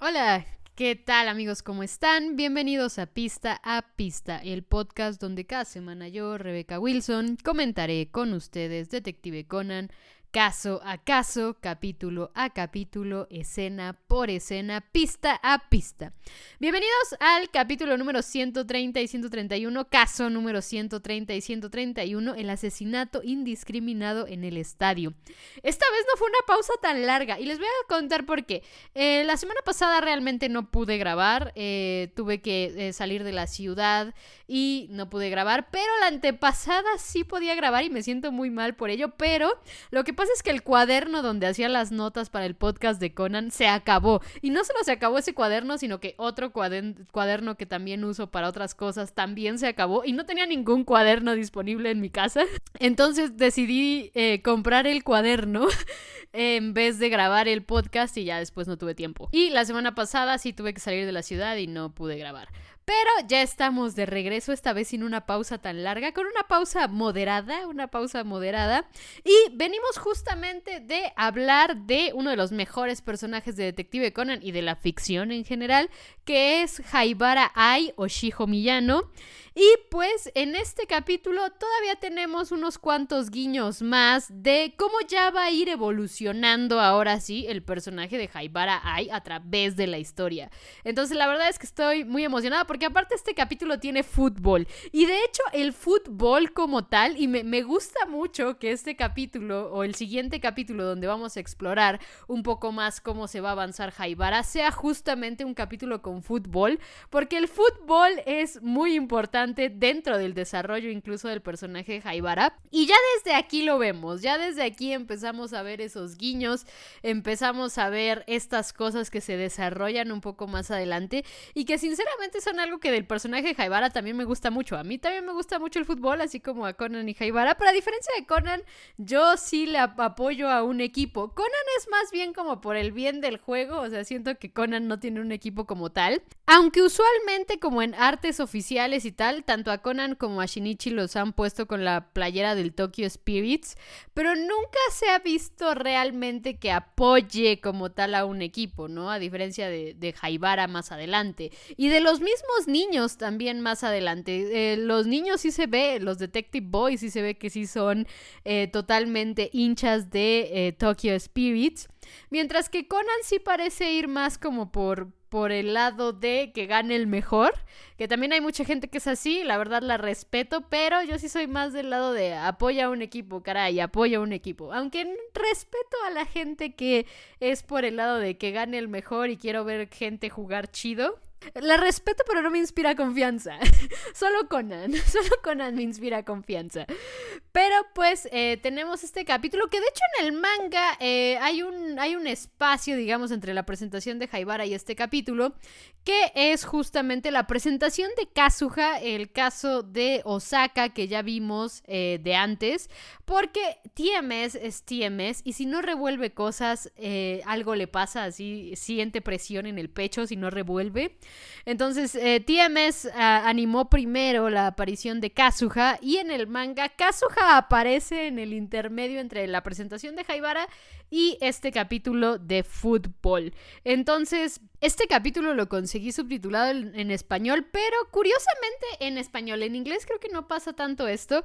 Hola, ¿qué tal amigos? ¿Cómo están? Bienvenidos a Pista, el podcast donde cada semana yo, Rebecca Wilson, comentaré con ustedes Detective Conan, caso a caso, capítulo a capítulo, escena por escena, pista a pista. Bienvenidos al capítulo número 130 y 131, caso número 130 y 131, el asesinato indiscriminado en el estadio. Esta vez no fue una pausa tan larga y les voy a contar por qué. La semana pasada realmente no pude grabar, tuve que salir de la ciudad y no pude grabar, pero la antepasada sí podía grabar y me siento muy mal por ello, pero lo que pasa es que el cuaderno donde hacía las notas para el podcast de Conan se acabó. Y no solo se acabó ese cuaderno, sino que otro cuaderno que también uso para otras cosas también se acabó. Y no tenía ningún cuaderno disponible en mi casa. Entonces decidí comprar el cuaderno en vez de grabar el podcast y ya después no tuve tiempo. Y la semana pasada sí tuve que salir de la ciudad y no pude grabar. Pero ya estamos de regreso, esta vez sin una pausa tan larga, con una pausa moderada. Y venimos justamente de hablar de uno de los mejores personajes de Detective Conan y de la ficción en general, que es Haibara Ai o Shiho Miyano. Y pues en este capítulo todavía tenemos unos cuantos guiños más de cómo ya va a ir evolucionando ahora sí el personaje de Haibara Ai a través de la historia. Entonces la verdad es que estoy muy emocionada porque aparte este capítulo tiene fútbol. Y de hecho el fútbol como tal, y me gusta mucho que este capítulo o el siguiente capítulo donde vamos a explorar un poco más cómo se va a avanzar Haibara sea justamente un capítulo con fútbol, porque el fútbol es muy importante dentro del desarrollo incluso del personaje de Haibara. Y ya desde aquí lo vemos, ya desde aquí empezamos a ver esos guiños, empezamos a ver estas cosas que se desarrollan un poco más adelante y que sinceramente son algo que del personaje de Haibara también me gusta mucho. A mí también me gusta mucho el fútbol, así como a Conan y Haibara, pero a diferencia de Conan, yo sí le apoyo a un equipo. Conan es más bien como por el bien del juego, o sea, siento que Conan no tiene un equipo como tal, aunque usualmente como en artes oficiales y tal, tanto a Conan como a Shinichi los han puesto con la playera del Tokyo Spirits, pero nunca se ha visto realmente que apoye como tal a un equipo, ¿no? A diferencia de Haibara más adelante. Y de los mismos niños también más adelante. Los niños sí se ve, los Detective Boys sí se ve que sí son totalmente hinchas de Tokyo Spirits. Mientras que Conan sí parece ir más como por el lado de que gane el mejor, que también hay mucha gente que es así, la verdad la respeto, pero yo sí soy más del lado de apoya a un equipo, caray, apoya a un equipo, aunque respeto a la gente que es por el lado de que gane el mejor y quiero ver gente jugar chido. La respeto, pero no me inspira confianza. Solo Conan me inspira confianza. Pero pues tenemos este capítulo que de hecho en el manga hay un espacio, digamos, entre la presentación de Haibara y este capítulo, que es justamente la presentación de Kazuha, el caso de Osaka que ya vimos de antes, porque TMS es TMS y si no revuelve cosas, algo le pasa, así siente presión en el pecho si no revuelve. Entonces TMS animó primero la aparición de Kazuha y en el manga Kazuha aparece en el intermedio entre la presentación de Haibara y este capítulo de fútbol. Entonces este capítulo lo conseguí subtitulado en español, pero curiosamente en español. En inglés creo que no pasa tanto esto.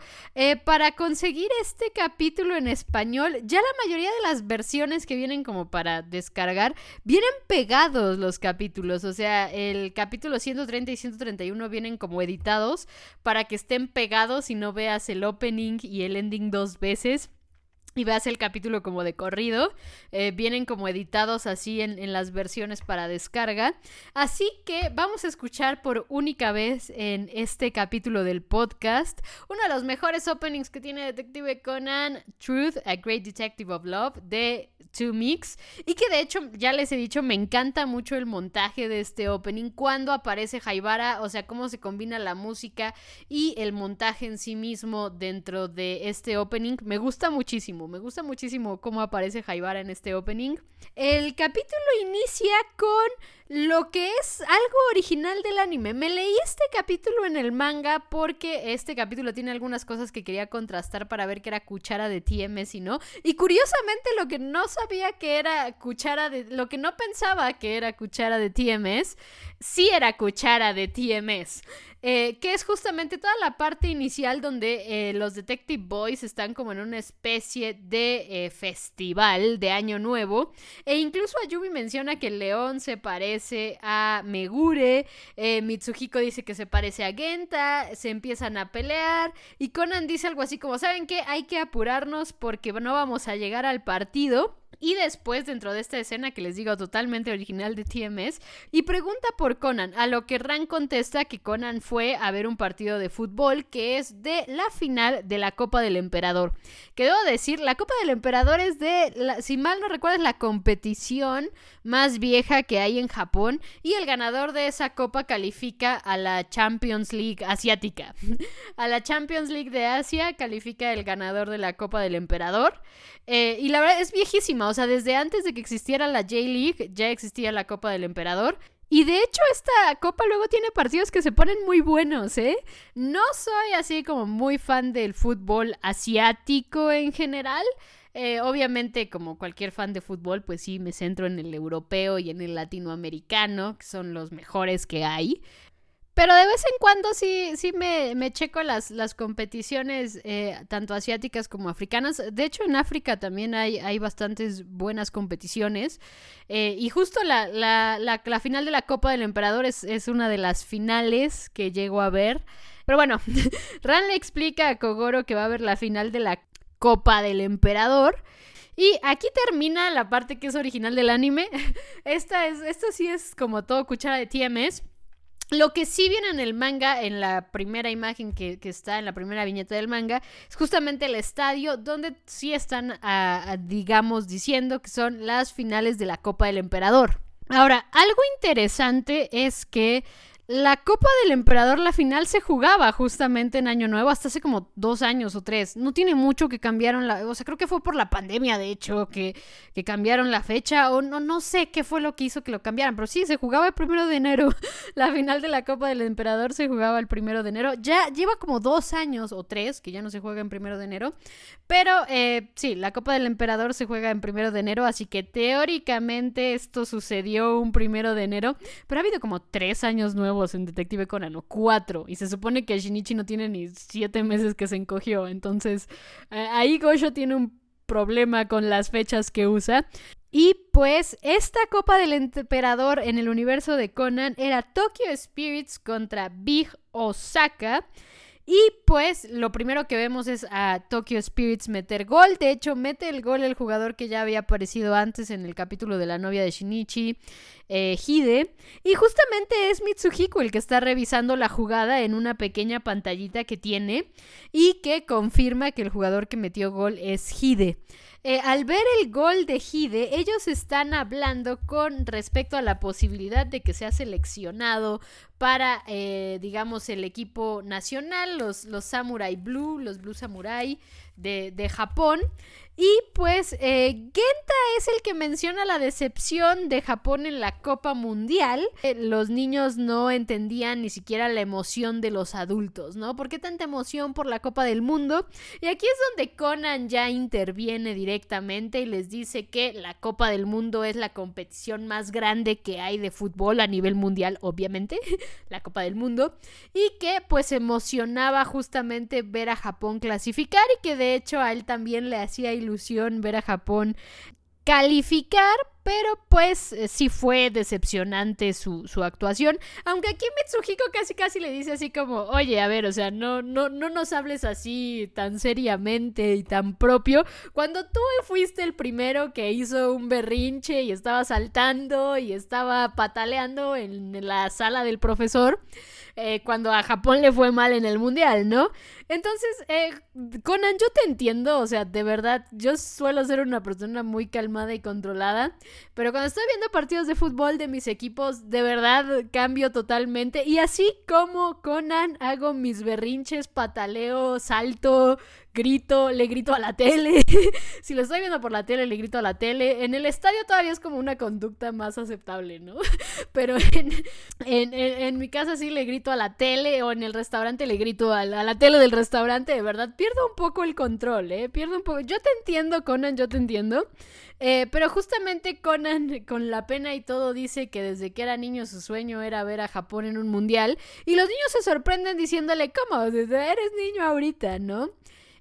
Para conseguir este capítulo en español, ya la mayoría de las versiones que vienen como para descargar, vienen pegados los capítulos. O sea, el capítulo 130 y 131 vienen como editados para que estén pegados y no veas el opening y el ending dos veces y veas el capítulo como de corrido. Vienen como editados así en las versiones para descarga. Así que vamos a escuchar por única vez en este capítulo del podcast uno de los mejores openings que tiene Detective Conan, Truth, A Great Detective of Love, de 2Mix. Y que de hecho, ya les he dicho, me encanta mucho el montaje de este opening cuando aparece Haibara, o sea, cómo se combina la música y el montaje en sí mismo dentro de este opening. Me gusta muchísimo. Me gusta muchísimo cómo aparece Haibara en este opening. El capítulo inicia con lo que es algo original del anime. Me leí este capítulo en el manga porque este capítulo tiene algunas cosas que quería contrastar para ver que era cuchara de TMS y no. Y curiosamente lo que no sabía que era lo que no pensaba que era cuchara de TMS, sí era cuchara de TMS. Que es justamente toda la parte inicial donde los Detective Boys están como en una especie de festival de Año Nuevo, e incluso Ayumi menciona que el león se parece a Megure, Mitsuhiko dice que se parece a Genta, se empiezan a pelear y Conan dice algo así como, ¿saben qué? Hay que apurarnos porque no vamos a llegar al partido. Y después, dentro de esta escena que les digo totalmente original de TMS, y pregunta por Conan, a lo que Ran contesta que Conan fue a ver un partido de fútbol que es de la final de la Copa del Emperador. Que debo decir, la Copa del Emperador es si mal no recuerdo, es la competición más vieja que hay en Japón, y el ganador de esa copa califica a la Champions League asiática. A la Champions League de Asia califica el ganador de la Copa del Emperador. Y la verdad es viejísima, o sea, desde antes de que existiera la J-League ya existía la Copa del Emperador. Y de hecho esta copa luego tiene partidos que se ponen muy buenos, ¿eh? No soy así como muy fan del fútbol asiático en general. Obviamente, como cualquier fan de fútbol, pues sí me centro en el europeo y en el latinoamericano, que son los mejores que hay. Pero de vez en cuando sí me checo las competiciones tanto asiáticas como africanas. De hecho, en África también hay bastantes buenas competiciones. Y justo la final de la Copa del Emperador es una de las finales que llego a ver. Pero bueno, Ran le explica a Kogoro que va a ver la final de la Copa del Emperador. Y aquí termina la parte que es original del anime. Esto sí es como todo cuchara de TMS. Lo que sí viene en el manga, en la primera imagen que está en la primera viñeta del manga, es justamente el estadio donde sí están, digamos, diciendo que son las finales de la Copa del Emperador. Ahora, algo interesante es que la Copa del Emperador, la final, se jugaba justamente en Año Nuevo, hasta hace como 2 años o 3. No tiene mucho que cambiaron o sea, creo que fue por la pandemia, de hecho, que cambiaron la fecha, o no sé qué fue lo que hizo que lo cambiaran, pero sí, se jugaba el 1 de enero. La final de la Copa del Emperador se jugaba el 1 de enero. Ya lleva como 2 años o 3 que ya no se juega en 1 de enero. Pero sí, la Copa del Emperador se juega en 1 de enero, así que teóricamente esto sucedió un 1 de enero. Pero ha habido como 3 años nuevos en Detective Conan, o 4, y se supone que Shinichi no tiene ni 7 meses que se encogió, entonces ahí Gosho tiene un problema con las fechas que usa. Y pues esta Copa del Emperador en el universo de Conan era Tokyo Spirits contra Big Osaka. Y pues lo primero que vemos es a Tokyo Spirits meter gol. De hecho, mete el gol el jugador que ya había aparecido antes en el capítulo de la novia de Shinichi, Hide. Y justamente es Mitsuhiko el que está revisando la jugada en una pequeña pantallita que tiene y que confirma que el jugador que metió gol es Hide. Al ver el gol de Hide, ellos están hablando con respecto a la posibilidad de que sea seleccionado para, digamos, el equipo nacional, los Samurai Blue, los Blue Samurai de Japón. Y pues Genta es el que menciona la decepción de Japón en la Copa Mundial. Los niños no entendían ni siquiera la emoción de los adultos, ¿no? ¿Por qué tanta emoción por la Copa del Mundo? Y aquí es donde Conan ya interviene directamente y les dice que la Copa del Mundo es la competición más grande que hay de fútbol a nivel mundial, obviamente, la Copa del Mundo, y que pues emocionaba justamente ver a Japón clasificar, y que de hecho a él también le hacía ilusión ver a Japón calificar, pero pues sí fue decepcionante su actuación, aunque aquí Mitsuhiko casi le dice así como, oye, a ver, o sea, no nos hables así tan seriamente y tan propio, cuando tú fuiste el primero que hizo un berrinche y estaba saltando y estaba pataleando en la sala del profesor, cuando a Japón le fue mal en el mundial, ¿no? Entonces, Conan, yo te entiendo, o sea, de verdad, yo suelo ser una persona muy calmada y controlada, pero cuando estoy viendo partidos de fútbol de mis equipos, de verdad cambio totalmente. Y así como Conan, hago mis berrinches, pataleo, salto, grito, le grito a la tele. Si lo estoy viendo por la tele, le grito a la tele. En el estadio todavía es como una conducta más aceptable, ¿no? Pero en mi casa sí le grito a la tele, o en el restaurante le grito a la tele del restaurante. De verdad, pierdo un poco el control, pierdo un poco. Yo te entiendo, Conan, yo te entiendo. Pero justamente Conan, con la pena y todo, dice que desde que era niño su sueño era ver a Japón en un mundial. Y los niños se sorprenden diciéndole, ¿cómo? Eres niño ahorita, ¿no?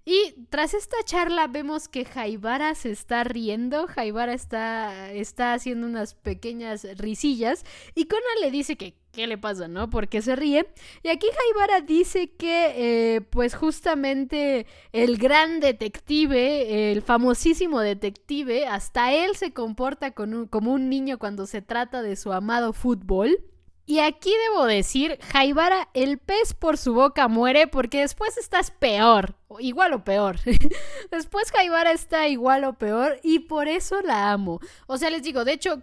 Y tras esta charla vemos que Haibara se está riendo. Haibara está haciendo unas pequeñas risillas. Y Conan le dice que ¿qué le pasa, no? ¿Por qué se ríe? Y aquí Haibara dice que pues justamente el gran detective, el famosísimo detective, hasta él se comporta como un niño cuando se trata de su amado fútbol. Y aquí debo decir, Haibara, el pez por su boca muere, porque después estás peor, igual o peor. Después Haibara está igual o peor y por eso la amo. O sea, les digo, de hecho,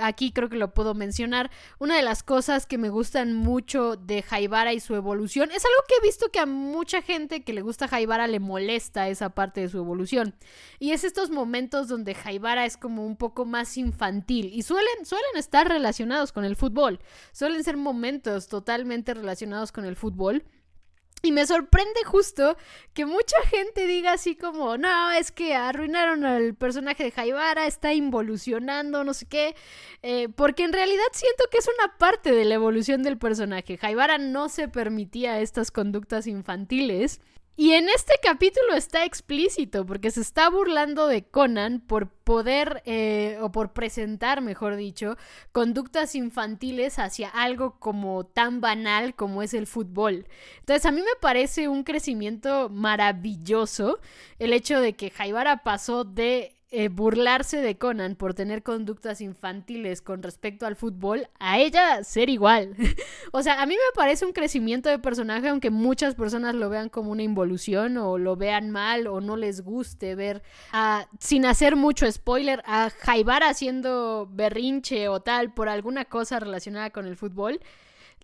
aquí creo que lo puedo mencionar, una de las cosas que me gustan mucho de Haibara y su evolución, es algo que he visto que a mucha gente que le gusta Haibara le molesta esa parte de su evolución. Y es estos momentos donde Haibara es como un poco más infantil y suelen estar relacionados con el fútbol. Suelen ser momentos totalmente relacionados con el fútbol. Y me sorprende justo que mucha gente diga así como, no, es que arruinaron al personaje de Haibara, está involucionando, no sé qué. Porque en realidad siento que es una parte de la evolución del personaje. Haibara no se permitía estas conductas infantiles. Y en este capítulo está explícito, porque se está burlando de Conan por poder, o por presentar, mejor dicho, conductas infantiles hacia algo como tan banal como es el fútbol. Entonces a mí me parece un crecimiento maravilloso el hecho de que Haibara pasó de burlarse de Conan por tener conductas infantiles con respecto al fútbol, a ella ser igual. O sea, a mí me parece un crecimiento de personaje, aunque muchas personas lo vean como una involución o lo vean mal o no les guste ver, sin hacer mucho spoiler, a Haibara haciendo berrinche o tal por alguna cosa relacionada con el fútbol.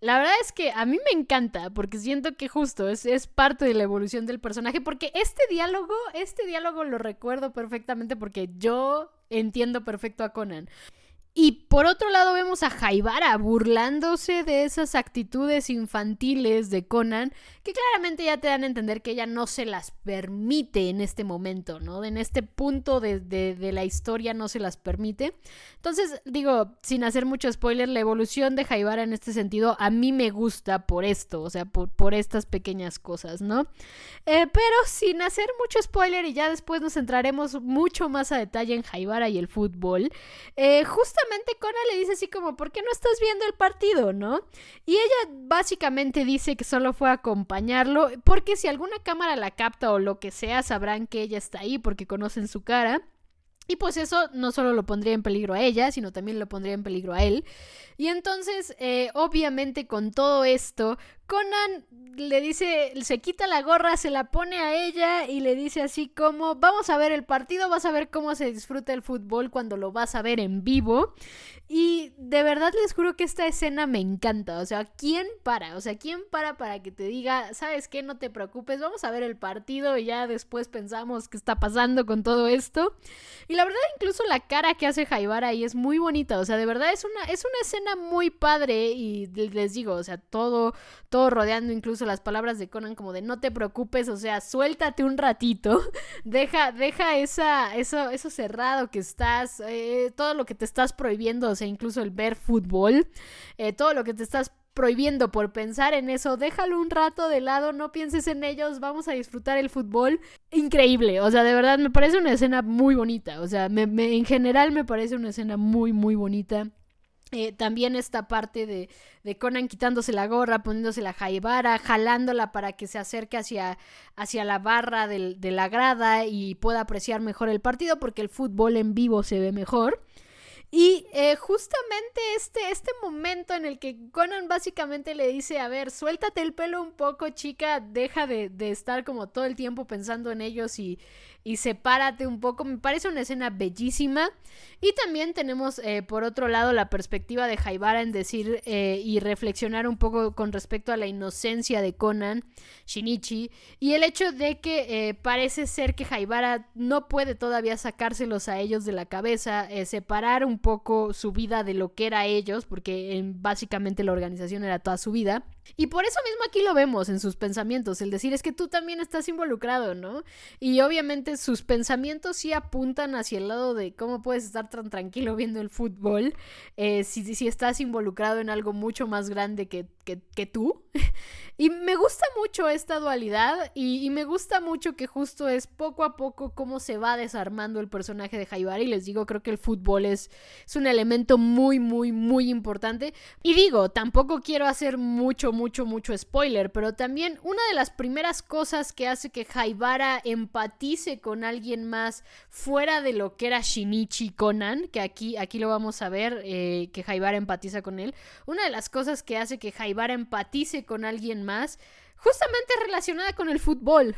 La verdad es que a mí me encanta, porque siento que justo es parte de la evolución del personaje, porque este diálogo lo recuerdo perfectamente porque yo entiendo perfecto a Conan. Y por otro lado vemos a Haibara burlándose de esas actitudes infantiles de Conan, que claramente ya te dan a entender que ella no se las permite en este momento, ¿no? En este punto de la historia no se las permite. Entonces, digo, sin hacer mucho spoiler, la evolución de Haibara en este sentido a mí me gusta por esto, o sea, por estas pequeñas cosas, ¿no? Pero sin hacer mucho spoiler, y ya después nos centraremos mucho más a detalle en Haibara y el fútbol, justamente Conan le dice así como, ¿por qué no estás viendo el partido, no? Y ella básicamente dice que solo fue a acompañarlo, porque si alguna cámara la capta o lo que sea, sabrán que ella está ahí porque conocen su cara. Y pues eso no solo lo pondría en peligro a ella, sino también lo pondría en peligro a él. Y entonces, obviamente con todo esto, Conan le dice, se quita la gorra, se la pone a ella y le dice así como, vamos a ver el partido, vas a ver cómo se disfruta el fútbol cuando lo vas a ver en vivo. Y de verdad les juro que esta escena me encanta. O sea, ¿quién para? O sea, ¿quién para que te diga, ¿sabes qué? No te preocupes, vamos a ver el partido y ya después pensamos qué está pasando con todo esto. Y la verdad, incluso la cara que hace Haibara ahí es muy bonita. O sea, de verdad es una escena muy padre. Y les digo, o sea, todo rodeando incluso las palabras de Conan como de no te preocupes, o sea, suéltate un ratito. Deja eso cerrado que estás, todo lo que te estás prohibiendo, o sea, incluso el ver fútbol, todo lo que te estás prohibiendo por pensar en eso, déjalo un rato de lado, no pienses en ellos, vamos a disfrutar el fútbol. Increíble, o sea, de verdad me parece una escena muy bonita, o sea, en general me parece una escena muy, muy bonita. También esta parte de Conan quitándose la gorra, poniéndose la Haibara, jalándola para que se acerque hacia la barra de la grada y pueda apreciar mejor el partido, porque el fútbol en vivo se ve mejor. Y justamente este momento en el que Conan básicamente le dice, a ver, suéltate el pelo un poco, chica, deja de estar como todo el tiempo pensando en ellos y sepárate un poco, me parece una escena bellísima. Y también tenemos por otro lado la perspectiva de Haibara en decir y reflexionar un poco con respecto a la inocencia de Conan, Shinichi, y el hecho de que parece ser que Haibara no puede todavía sacárselos a ellos de la cabeza, separar un poco su vida de lo que era ellos, porque básicamente la organización era toda su vida. Y por eso mismo aquí lo vemos en sus pensamientos, el decir es que tú también estás involucrado, ¿no? Y obviamente sus pensamientos sí apuntan hacia el lado de cómo puedes estar tan tranquilo viendo el fútbol si estás involucrado en algo mucho más grande que tú. Y me gusta mucho esta dualidad y me gusta mucho que justo es poco a poco cómo se va desarmando el personaje de Haibara. Y les digo, creo que el fútbol es un elemento muy, muy, muy importante. Y digo, tampoco quiero hacer mucho spoiler, pero también una de las primeras cosas que hace que Haibara empatice con alguien más fuera de lo que era Shinichi Conan, que aquí lo vamos a ver, que Haibara empatiza con él. Una de las cosas que hace que Haibara empatice con alguien más justamente relacionada con el fútbol,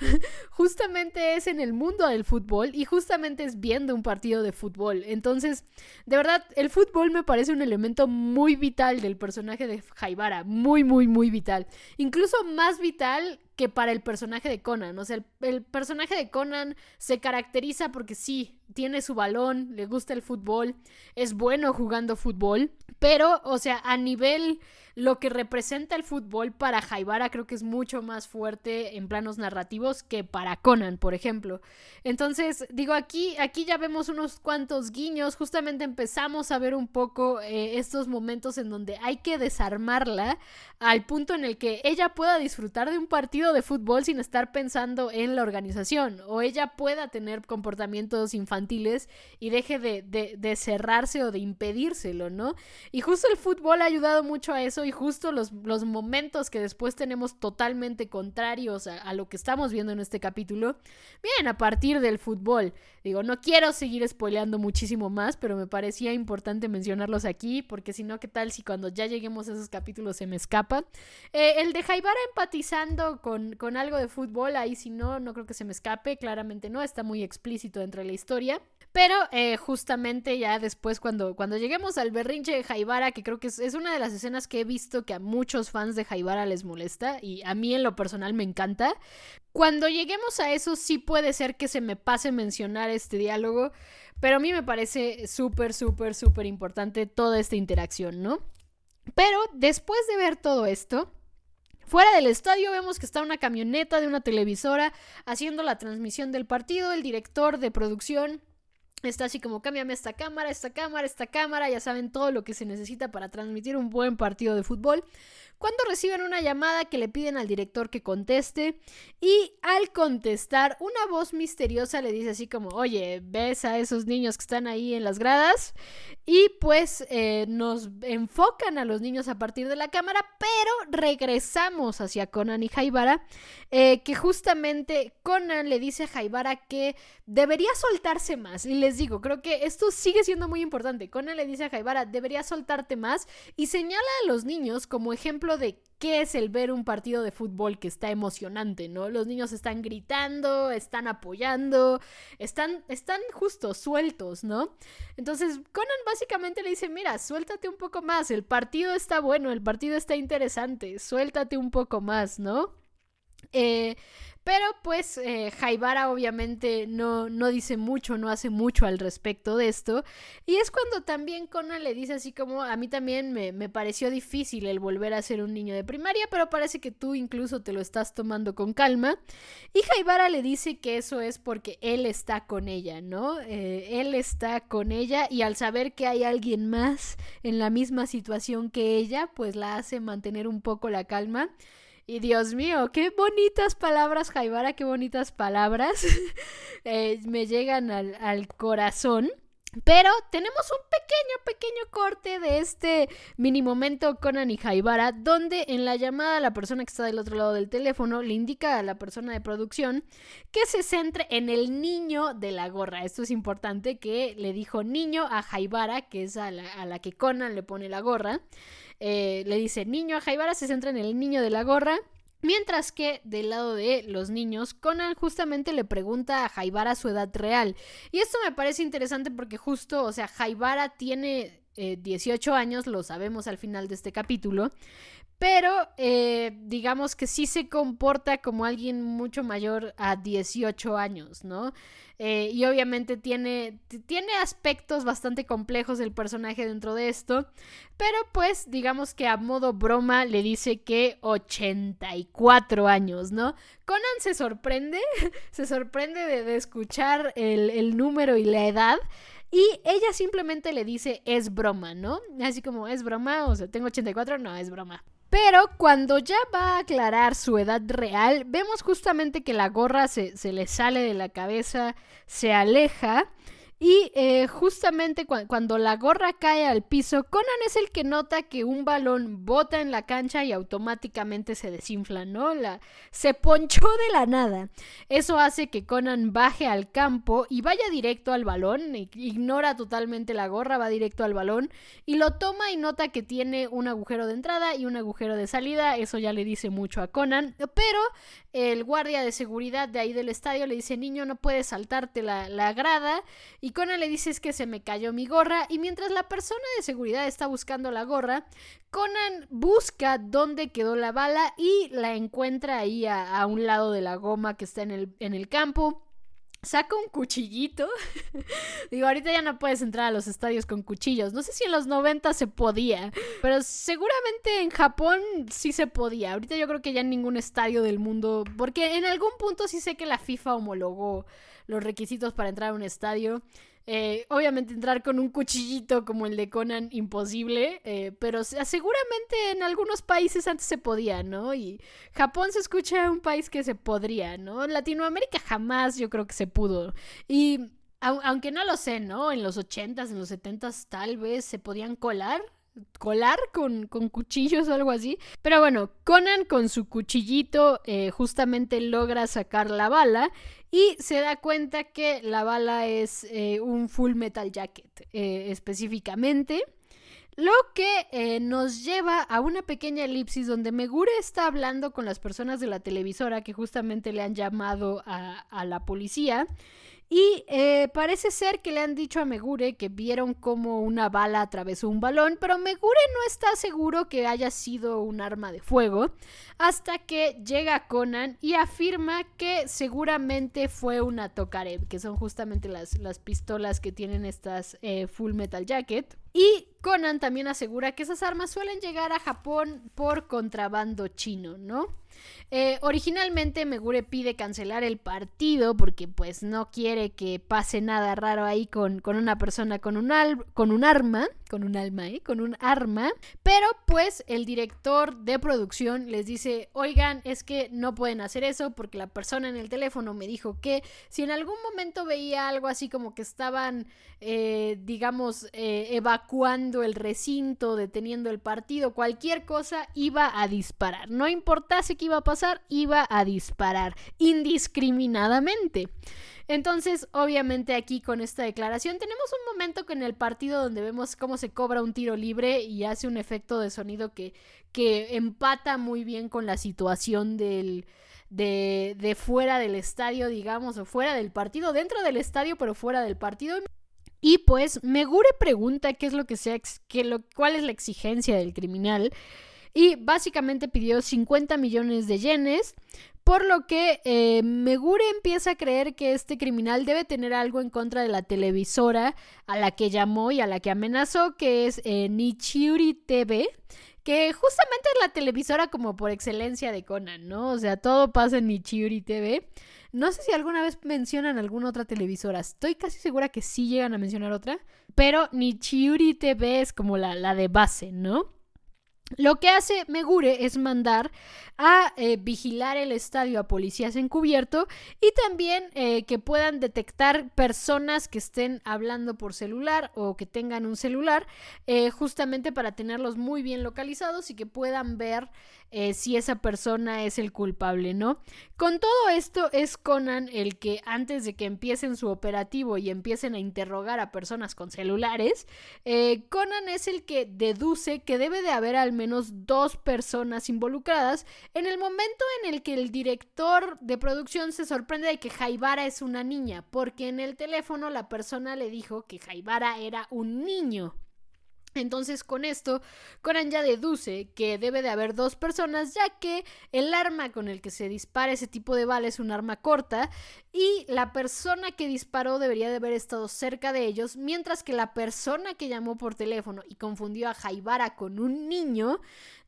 justamente es en el mundo del fútbol y justamente es viendo un partido de fútbol. Entonces, de verdad, el fútbol me parece un elemento muy vital del personaje de Haibara, muy, muy, muy vital. Incluso más vital que para el personaje de Conan. O sea, el personaje de Conan se caracteriza porque sí, tiene su balón, le gusta el fútbol, es bueno jugando fútbol, pero, o sea, a nivel lo que representa el fútbol para Haibara creo que es mucho más fuerte en planos narrativos que para Conan, por ejemplo. Entonces, digo, aquí ya vemos unos cuantos guiños, justamente empezamos a ver un poco estos momentos en donde hay que desarmarla al punto en el que ella pueda disfrutar de un partido de fútbol sin estar pensando en la organización, o ella pueda tener comportamientos infantiles y deje de cerrarse o de impedírselo, ¿no? Y justo el fútbol ha ayudado mucho a eso, y justo los momentos que después tenemos totalmente contrarios a lo que estamos viendo en este capítulo vienen a partir del fútbol. Digo, no quiero seguir spoileando muchísimo más, pero me parecía importante mencionarlos aquí, porque si no, ¿qué tal si cuando ya lleguemos a esos capítulos se me escapa? El de Haibara empatizando con algo de fútbol, ahí si no creo que se me escape, claramente no, está muy explícito dentro de la historia. Pero justamente ya después cuando lleguemos al berrinche de Haibara, que creo que es una de las escenas que he visto que a muchos fans de Haibara les molesta, y a mí en lo personal me encanta, cuando lleguemos a eso sí puede ser que se me pase mencionar este diálogo, pero a mí me parece súper, súper, súper importante toda esta interacción, ¿no? Pero después de ver todo esto, fuera del estadio vemos que está una camioneta de una televisora haciendo la transmisión del partido. El director de producción está así como, cámbiame esta cámara, ya saben todo lo que se necesita para transmitir un buen partido de fútbol. Cuando reciben una llamada que le piden al director que conteste, y al contestar, una voz misteriosa le dice así como, oye, ¿ves a esos niños que están ahí en las gradas? Y pues nos enfocan a los niños a partir de la cámara, pero regresamos hacia Conan y Haibara, que justamente Conan le dice a Haibara que debería soltarse más. Y les digo, creo que esto sigue siendo muy importante. Conan le dice a Haibara, debería soltarte más, y señala a los niños como ejemplo de qué es el ver un partido de fútbol que está emocionante, ¿no? Los niños están gritando, están apoyando, están justo sueltos, ¿no? Entonces Conan básicamente le dice, mira, suéltate un poco más, el partido está bueno, el partido está interesante, suéltate un poco más, ¿no? Pero pues Haibara obviamente no dice mucho, no hace mucho al respecto de esto, y es cuando también Conan le dice así como, a mí también me pareció difícil el volver a ser un niño de primaria, pero parece que tú incluso te lo estás tomando con calma. Y Haibara le dice que eso es porque él está con ella, ¿no? Él está con ella, y al saber que hay alguien más en la misma situación que ella, pues la hace mantener un poco la calma. Y Dios mío, qué bonitas palabras, Haibara, qué bonitas palabras me llegan al corazón. Pero tenemos un pequeño corte de este mini momento Conan y Haibara, donde en la llamada la persona que está del otro lado del teléfono le indica a la persona de producción que se centre en el niño de la gorra. Esto es importante, que le dijo niño a Haibara, que es a la que Conan le pone la gorra. Le dice niño a Haibara, se centra en el niño de la gorra. Mientras que del lado de los niños, Conan justamente le pregunta a Haibara su edad real. Y esto me parece interesante porque justo, o sea, Haibara tiene 18 años, lo sabemos al final de este capítulo. Pero digamos que sí se comporta como alguien mucho mayor a 18 años, ¿no? Y obviamente tiene aspectos bastante complejos el personaje dentro de esto. Pero pues digamos que a modo broma le dice que 84 años, ¿no? Conan se sorprende de escuchar el número y la edad. Y ella simplemente le dice, es broma, ¿no? Así como, es broma, o sea, tengo 84, no, es broma. Pero cuando ya va a aclarar su edad real, vemos justamente que la gorra se le sale de la cabeza, se aleja. Y justamente cuando la gorra cae al piso, Conan es el que nota que un balón bota en la cancha y automáticamente se desinfla, ¿no? Se ponchó de la nada. Eso hace que Conan baje al campo y vaya directo al balón, ignora totalmente la gorra, va directo al balón y lo toma y nota que tiene un agujero de entrada y un agujero de salida. Eso ya le dice mucho a Conan, pero el guardia de seguridad de ahí del estadio le dice, niño, no puedes saltarte la grada. Y Conan le dice, es que se me cayó mi gorra. Y mientras la persona de seguridad está buscando la gorra, Conan busca dónde quedó la bala y la encuentra ahí a un lado de la goma que está en el campo. Saca un cuchillito. Digo, ahorita ya no puedes entrar a los estadios con cuchillos. No sé si en los 90 se podía, pero seguramente en Japón sí se podía. Ahorita yo creo que ya en ningún estadio del mundo, porque en algún punto sí sé que la FIFA homologó los requisitos para entrar a un estadio. Obviamente entrar con un cuchillito como el de Conan, imposible, pero seguramente en algunos países antes se podía, ¿no? Y Japón se escucha un país que se podría, ¿no? Latinoamérica jamás yo creo que se pudo. Y aunque no lo sé, ¿no? En los 80s, en los 70s tal vez se podían colar con cuchillos o algo así. Pero bueno, Conan con su cuchillito justamente logra sacar la bala y se da cuenta que la bala es un Full Metal Jacket específicamente. Lo que nos lleva a una pequeña elipsis donde Megure está hablando con las personas de la televisora que justamente le han llamado a la policía. Y parece ser que le han dicho a Megure que vieron como una bala atravesó un balón, pero Megure no está seguro que haya sido un arma de fuego, hasta que llega Conan y afirma que seguramente fue una Tokarev, que son justamente las pistolas que tienen estas Full Metal Jacket. Y Conan también asegura que esas armas suelen llegar a Japón por contrabando chino, ¿no? Originalmente Megure pide cancelar el partido porque pues no quiere que pase nada raro ahí con una persona con un arma, pero pues el director de producción les dice, oigan, es que no pueden hacer eso porque la persona en el teléfono me dijo que si en algún momento veía algo así como que estaban evacuando el recinto, deteniendo el partido, cualquier cosa, iba a disparar, no importase qué iba a pasar, iba a disparar indiscriminadamente. Entonces, obviamente aquí con esta declaración tenemos un momento en el partido donde vemos cómo se cobra un tiro libre y hace un efecto de sonido que empata muy bien con la situación de fuera del estadio, digamos, o fuera del partido, dentro del estadio pero fuera del partido. Y pues Megure pregunta cuál es la exigencia del criminal. Y básicamente pidió 50 millones de yenes, por lo que Megure empieza a creer que este criminal debe tener algo en contra de la televisora a la que llamó y a la que amenazó, que es Nichiuri TV, que justamente es la televisora como por excelencia de Conan, ¿no? O sea, todo pasa en Nichiuri TV. No sé si alguna vez mencionan alguna otra televisora. Estoy casi segura que sí llegan a mencionar otra. Pero Nichiuri TV es como la de base, ¿no? Lo que hace Megure es mandar a vigilar el estadio a policías encubierto y también que puedan detectar personas que estén hablando por celular o que tengan un celular, justamente para tenerlos muy bien localizados y que puedan ver si esa persona es el culpable, ¿no? Con todo esto es Conan el que, antes de que empiecen su operativo y empiecen a interrogar a personas con celulares, Conan es el que deduce que debe de haber al menos 2 personas involucradas en el momento en el que el director de producción se sorprende de que Haibara es una niña, porque en el teléfono la persona le dijo que Haibara era un niño. Entonces, con esto, Conan ya deduce que debe de haber 2 personas, ya que el arma con el que se dispara ese tipo de bala es un arma corta y la persona que disparó debería de haber estado cerca de ellos, mientras que la persona que llamó por teléfono y confundió a Haibara con un niño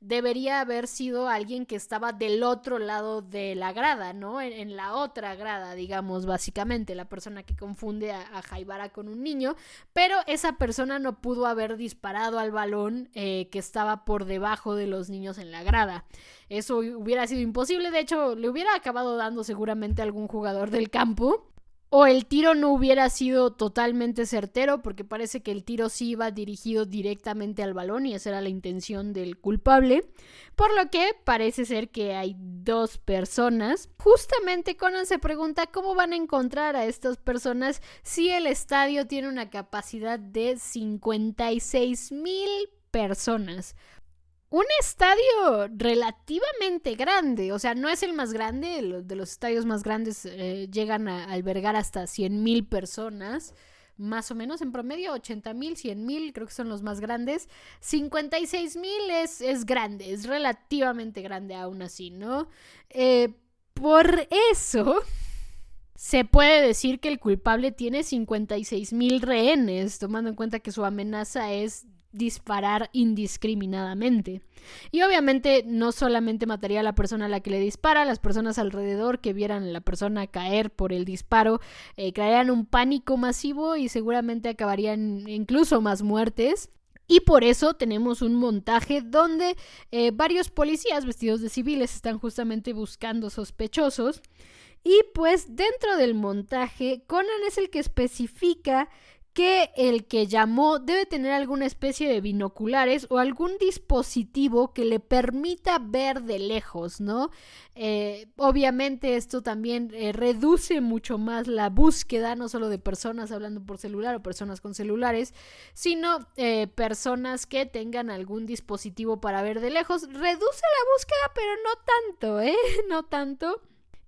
debería haber sido alguien que estaba del otro lado de la grada, ¿no? En la otra grada, digamos, básicamente, la persona que confunde a Haibara con un niño, pero esa persona no pudo haber disparado al balón que estaba por debajo de los niños en la grada. Eso hubiera sido imposible, de hecho, le hubiera acabado dando seguramente a algún jugador del campo. O el tiro no hubiera sido totalmente certero, porque parece que el tiro sí iba dirigido directamente al balón y esa era la intención del culpable. Por lo que parece ser que hay 2 personas. Justamente Conan se pregunta cómo van a encontrar a estas personas si el estadio tiene una capacidad de 56,000 personas. Un estadio relativamente grande, o sea, no es el más grande, de los estadios más grandes llegan a albergar hasta 100,000 personas, más o menos en promedio, 80,000, 100,000, creo que son los más grandes. 56,000 es grande, es relativamente grande aún así, ¿no? Por eso se puede decir que el culpable tiene 56,000 rehenes, tomando en cuenta que su amenaza es disparar indiscriminadamente. Y obviamente no solamente mataría a la persona a la que le dispara, las personas alrededor que vieran a la persona caer por el disparo crearían un pánico masivo y seguramente acabarían incluso más muertes. Y por eso tenemos un montaje donde varios policías vestidos de civiles están justamente buscando sospechosos. Y pues dentro del montaje, Conan es el que especifica que el que llamó debe tener alguna especie de binoculares o algún dispositivo que le permita ver de lejos, ¿no? Obviamente esto también reduce mucho más la búsqueda, no solo de personas hablando por celular o personas con celulares, sino personas que tengan algún dispositivo para ver de lejos. Reduce la búsqueda, pero no tanto, no tanto.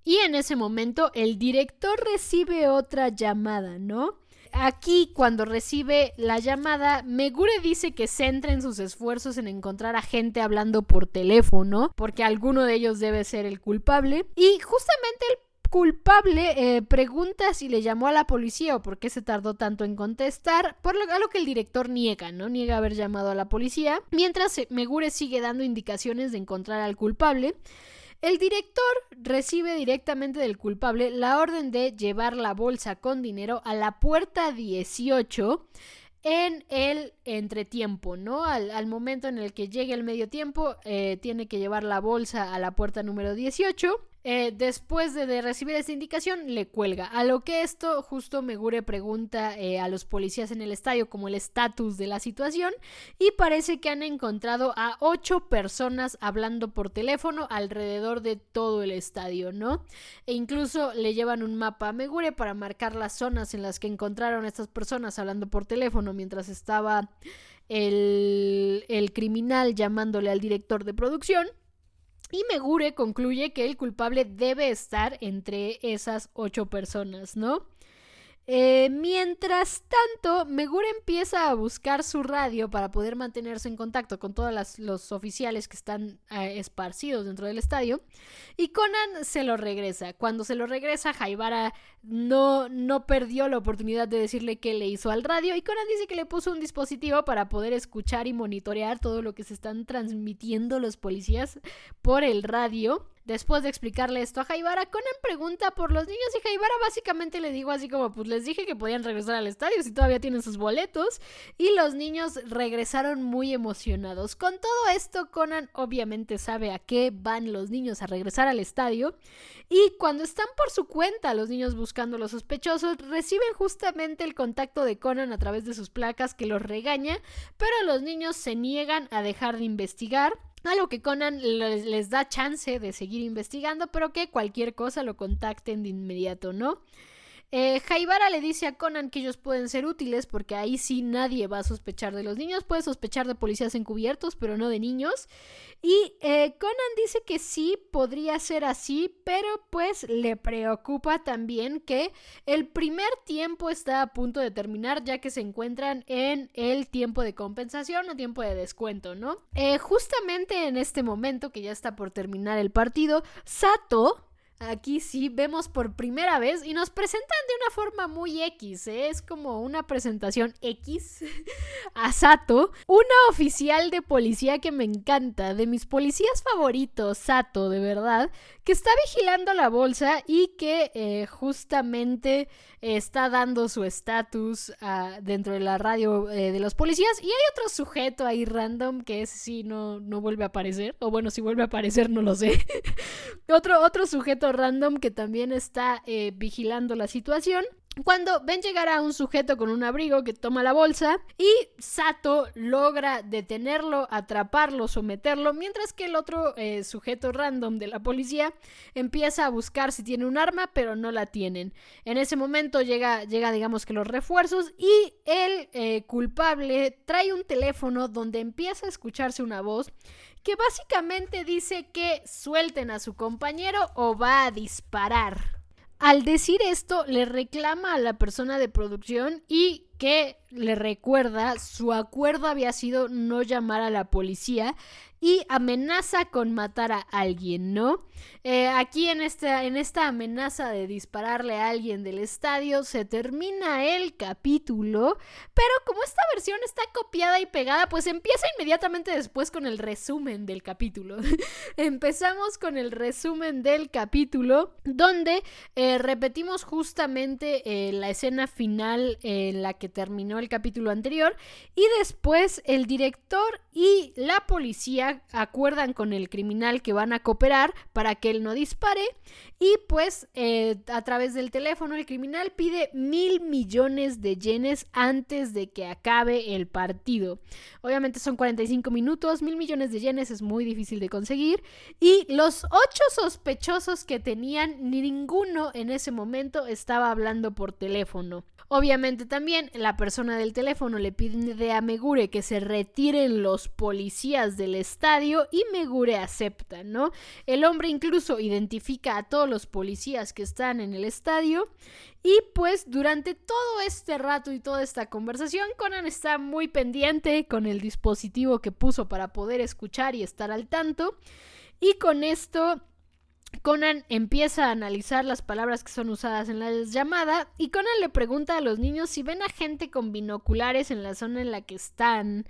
Y en ese momento el director recibe otra llamada, ¿no? Aquí, cuando recibe la llamada, Megure dice que centren sus esfuerzos en encontrar a gente hablando por teléfono, porque alguno de ellos debe ser el culpable. Y justamente el culpable pregunta si le llamó a la policía o por qué se tardó tanto en contestar, a lo que el director niega, ¿no? Niega haber llamado a la policía, mientras Megure sigue dando indicaciones de encontrar al culpable. El director recibe directamente del culpable la orden de llevar la bolsa con dinero a la puerta 18 en el entretiempo, ¿no? Al momento en el que llegue el medio tiempo, tiene que llevar la bolsa a la puerta número 18. Después de recibir esta indicación, le cuelga. A lo que esto, justo Megure pregunta a los policías en el estadio como el estatus de la situación y parece que han encontrado a 8 personas hablando por teléfono alrededor de todo el estadio, ¿no? E incluso le llevan un mapa a Megure para marcar las zonas en las que encontraron a estas personas hablando por teléfono mientras estaba el criminal llamándole al director de producción. Y Megure concluye que el culpable debe estar entre esas 8 personas, ¿no? Mientras tanto, Megure empieza a buscar su radio para poder mantenerse en contacto con todos los oficiales que están esparcidos dentro del estadio. Y Conan se lo regresa. Cuando se lo regresa, Haibara no perdió la oportunidad de decirle qué le hizo al radio. Y Conan dice que le puso un dispositivo para poder escuchar y monitorear todo lo que se están transmitiendo los policías por el radio. Después de explicarle esto a Haibara, Conan pregunta por los niños y Haibara básicamente le dijo así como, pues les dije que podían regresar al estadio si todavía tienen sus boletos, y los niños regresaron muy emocionados. Con todo esto, Conan obviamente sabe a qué van los niños a regresar al estadio, y cuando están por su cuenta los niños buscando a los sospechosos, reciben justamente el contacto de Conan a través de sus placas que los regaña, pero los niños se niegan a dejar de investigar. A lo que Conan les da chance de seguir investigando, pero que cualquier cosa lo contacten de inmediato, ¿no? Haibara le dice a Conan que ellos pueden ser útiles porque ahí sí nadie va a sospechar de los niños. Puede sospechar de policías encubiertos, pero no de niños. Y Conan dice que sí, podría ser así, pero pues le preocupa también que el primer tiempo está a punto de terminar, ya que se encuentran en el tiempo de compensación o tiempo de descuento, ¿no? Justamente en este momento que ya está por terminar el partido, Sato... Aquí sí vemos por primera vez y nos presentan de una forma muy X, ¿eh? Es como una presentación X a Sato, una oficial de policía que me encanta, de mis policías favoritos, Sato, de verdad, que está vigilando la bolsa y que justamente está dando su estatus dentro de la radio de los policías. Y hay otro sujeto ahí random que ese sí no vuelve a aparecer, o bueno, si vuelve a aparecer no lo sé. Otro sujeto random que también está vigilando la situación. Cuando ven llegar a un sujeto con un abrigo que toma la bolsa y Sato logra detenerlo, atraparlo, someterlo, mientras que el otro sujeto random de la policía empieza a buscar si tiene un arma, pero no la tienen. En ese momento llega digamos que los refuerzos y el culpable trae un teléfono donde empieza a escucharse una voz que básicamente dice que suelten a su compañero o va a disparar. Al decir esto, le reclama a la persona de producción y que le recuerda su acuerdo había sido no llamar a la policía y amenaza con matar a alguien, ¿no? Aquí en esta amenaza de dispararle a alguien del estadio se termina el capítulo, pero como esta versión está copiada y pegada, pues empieza inmediatamente después con el resumen del capítulo. Empezamos con el resumen del capítulo, donde repetimos justamente la escena final en la que terminó el capítulo anterior, y después el director y la policía acuerdan con el criminal que van a cooperar para que él no dispare, y pues a través del teléfono el criminal pide 1,000 millones de yenes antes de que acabe el partido. Obviamente son 45 minutos, 1,000 millones de yenes es muy difícil de conseguir, y los 8 sospechosos que tenían, ninguno en ese momento estaba hablando por teléfono. Obviamente también la persona del teléfono le pide a Megure que se retiren los policías del estadio y Megure acepta, ¿no? El hombre incluso identifica a todos los policías que están en el estadio y pues durante todo este rato y toda esta conversación Conan está muy pendiente con el dispositivo que puso para poder escuchar y estar al tanto, y con esto Conan empieza a analizar las palabras que son usadas en la llamada y Conan le pregunta a los niños si ven a gente con binoculares en la zona en la que están.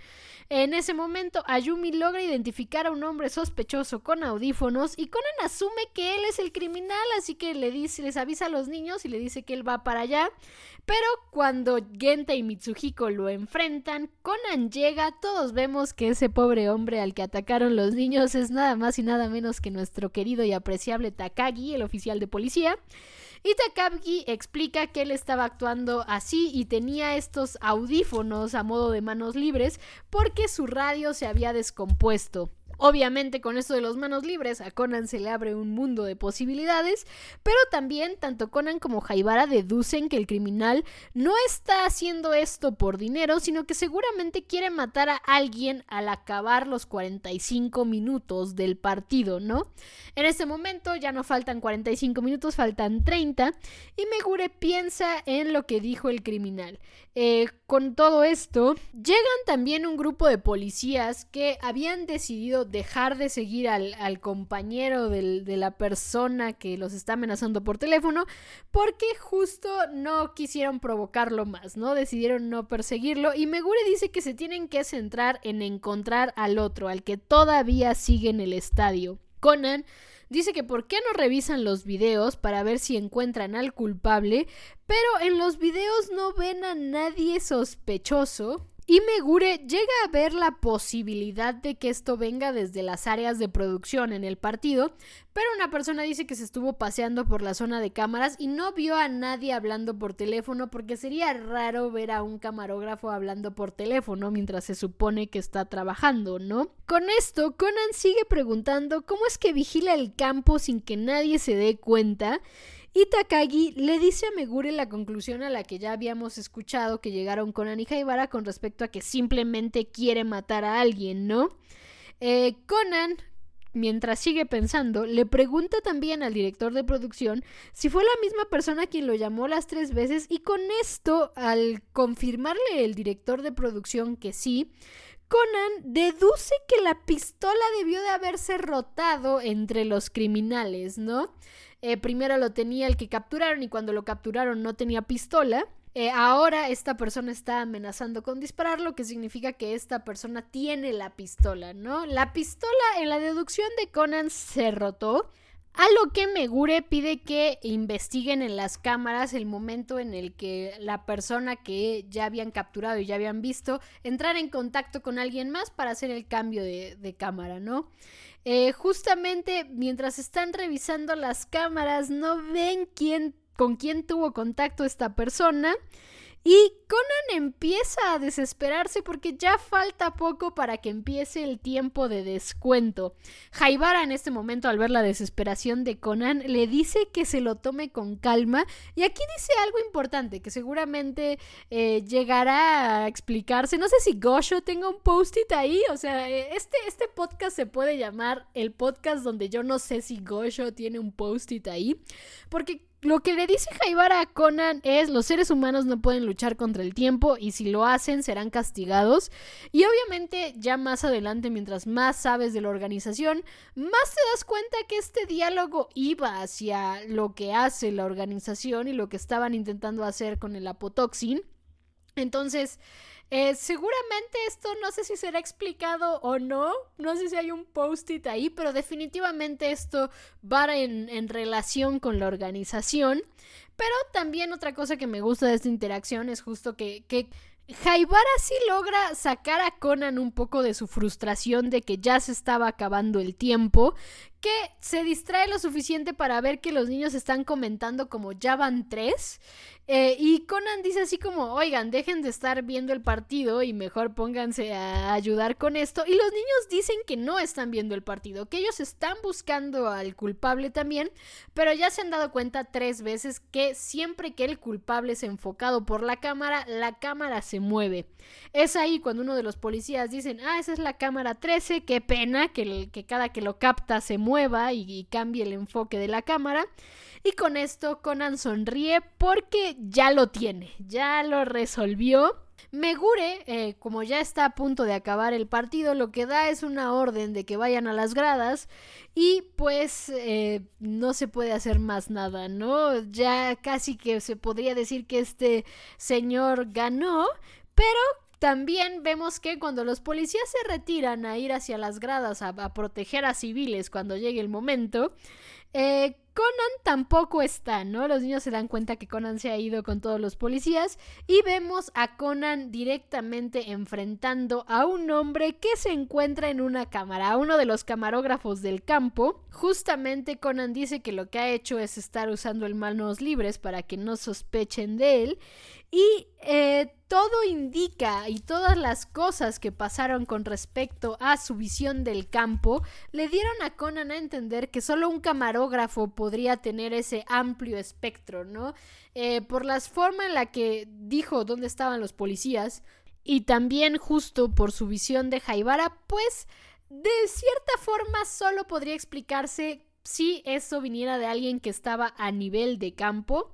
En ese momento Ayumi logra identificar a un hombre sospechoso con audífonos y Conan asume que él es el criminal, así que les avisa a los niños y le dice que él va para allá. Pero cuando Genta y Mitsuhiko lo enfrentan, Conan llega, todos vemos que ese pobre hombre al que atacaron los niños es nada más y nada menos que nuestro querido y apreciable Takagi, el oficial de policía. Y Takagi explica que él estaba actuando así y tenía estos audífonos a modo de manos libres porque su radio se había descompuesto. Obviamente con esto de los manos libres a Conan se le abre un mundo de posibilidades, pero también tanto Conan como Haibara deducen que el criminal no está haciendo esto por dinero, sino que seguramente quiere matar a alguien al acabar los 45 minutos del partido, ¿no? En este momento ya no faltan 45 minutos, faltan 30, y Megure piensa en lo que dijo el criminal. Con todo esto, llegan también un grupo de policías que habían decidido dejar de seguir al compañero de la persona que los está amenazando por teléfono porque justo no quisieron provocarlo más, ¿no? Decidieron no perseguirlo y Megure dice que se tienen que centrar en encontrar al otro, al que todavía sigue en el estadio. Conan Dice que por qué no revisan los videos para ver si encuentran al culpable, pero en los videos no ven a nadie sospechoso. Y Megure llega a ver la posibilidad de que esto venga desde las áreas de producción en el partido, pero una persona dice que se estuvo paseando por la zona de cámaras y no vio a nadie hablando por teléfono, porque sería raro ver a un camarógrafo hablando por teléfono mientras se supone que está trabajando, ¿no? Con esto, Conan sigue preguntando cómo es que vigila el campo sin que nadie se dé cuenta. Y Takagi le dice a Megure la conclusión a la que ya habíamos escuchado que llegaron Conan y Haibara con respecto a que simplemente quiere matar a alguien, ¿no? Conan, mientras sigue pensando, le pregunta también al director de producción si fue la misma persona quien lo llamó las 3 veces, y con esto, al confirmarle el director de producción que sí, Conan deduce que la pistola debió de haberse rotado entre los criminales, ¿no? Primero lo tenía el que capturaron y cuando lo capturaron no tenía pistola. Ahora esta persona está amenazando con disparar, lo que significa que esta persona tiene la pistola, ¿no? La pistola en la deducción de Conan se rotó, a lo que Megure pide que investiguen en las cámaras el momento en el que la persona que ya habían capturado y ya habían visto entrara en contacto con alguien más para hacer el cambio de cámara, ¿no? Justamente mientras están revisando las cámaras no ven con quién tuvo contacto esta persona. Y Conan empieza a desesperarse porque ya falta poco para que empiece el tiempo de descuento. Haibara en este momento, al ver la desesperación de Conan, le dice que se lo tome con calma. Y aquí dice algo importante que seguramente llegará a explicarse. No sé si Gosho tenga un post-it ahí. O sea, este podcast se puede llamar el podcast donde yo no sé si Gosho tiene un post-it ahí. Porque lo que le dice Haibara a Conan es: los seres humanos no pueden luchar contra el tiempo y si lo hacen serán castigados. Y obviamente ya más adelante, mientras más sabes de la organización, más te das cuenta que este diálogo iba hacia lo que hace la organización y lo que estaban intentando hacer con el apotoxin. Entonces, seguramente esto no sé si será explicado o no sé si hay un post-it ahí, pero definitivamente esto va en relación con la organización. Pero también otra cosa que me gusta de esta interacción es justo que Haibara sí logra sacar a Conan un poco de su frustración de que ya se estaba acabando el tiempo, que se distrae lo suficiente para ver que los niños están comentando como ya van 3, y Conan dice así como: oigan, dejen de estar viendo el partido y mejor pónganse a ayudar con esto. Y los niños dicen que no están viendo el partido, que ellos están buscando al culpable también, pero ya se han dado cuenta 3 veces que siempre que el culpable es enfocado por la cámara se mueve. Es ahí cuando uno de los policías dicen: esa es la cámara 13, qué pena que cada que lo capta se mueva y cambie el enfoque de la cámara. Y con esto Conan sonríe porque ya lo tiene, ya lo resolvió. Megure, como ya está a punto de acabar el partido, lo que da es una orden de que vayan a las gradas y pues no se puede hacer más nada, ¿no? Ya casi que se podría decir que este señor ganó, pero también vemos que cuando los policías se retiran a ir hacia las gradas a proteger a civiles cuando llegue el momento, Conan tampoco está, ¿no? Los niños se dan cuenta que Conan se ha ido con todos los policías y vemos a Conan directamente enfrentando a un hombre que se encuentra en una cámara, a uno de los camarógrafos del campo. Justamente Conan dice que lo que ha hecho es estar usando el manos libres para que no sospechen de él. Y todo indica, y todas las cosas que pasaron con respecto a su visión del campo le dieron a Conan a entender que solo un camarógrafo podría tener ese amplio espectro, ¿no? Por la forma en la que dijo dónde estaban los policías y también justo por su visión de Haibara, pues de cierta forma solo podría explicarse si eso viniera de alguien que estaba a nivel de campo.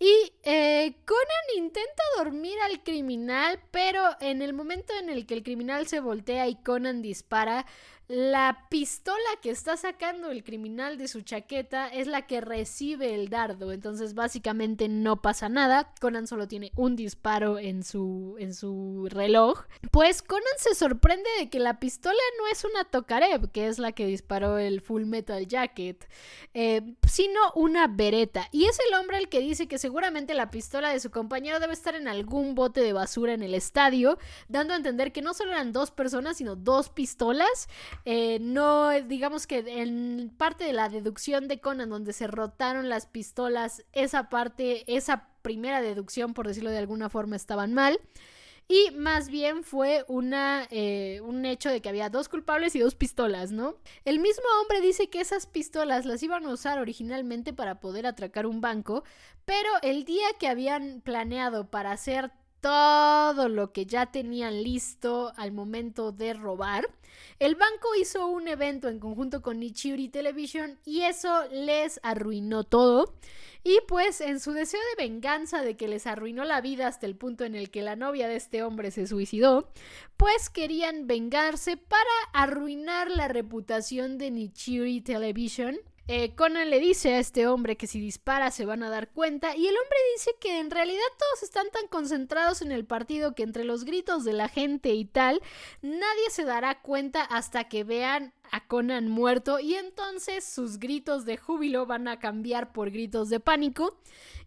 Y Conan intenta dormir al criminal, pero en el momento en el que el criminal se voltea y Conan dispara, la pistola que está sacando el criminal de su chaqueta es la que recibe el dardo, entonces básicamente no pasa nada. Conan solo tiene un disparo en su reloj. Pues Conan se sorprende de que la pistola no es una Tokarev, que es la que disparó el Full Metal Jacket, sino una Beretta. Y es el hombre el que dice que seguramente la pistola de su compañero debe estar en algún bote de basura en el estadio, dando a entender que no solo eran 2 personas, sino 2 pistolas. No, digamos que en parte de la deducción de Conan, donde se rotaron las pistolas, esa primera deducción, por decirlo de alguna forma, estaban mal. Y más bien fue un hecho de que había 2 culpables y 2 pistolas, ¿no? El mismo hombre dice que esas pistolas las iban a usar originalmente para poder atracar un banco, pero el día que habían planeado para hacer todo lo que ya tenían listo al momento de robar, el banco hizo un evento en conjunto con Nichiuri Television y eso les arruinó todo. Y pues en su deseo de venganza de que les arruinó la vida hasta el punto en el que la novia de este hombre se suicidó, pues querían vengarse para arruinar la reputación de Nichiuri Television. Conan le dice a este hombre que si dispara se van a dar cuenta, y el hombre dice que en realidad todos están tan concentrados en el partido que entre los gritos de la gente y tal, nadie se dará cuenta hasta que vean a Conan muerto, y entonces sus gritos de júbilo van a cambiar por gritos de pánico.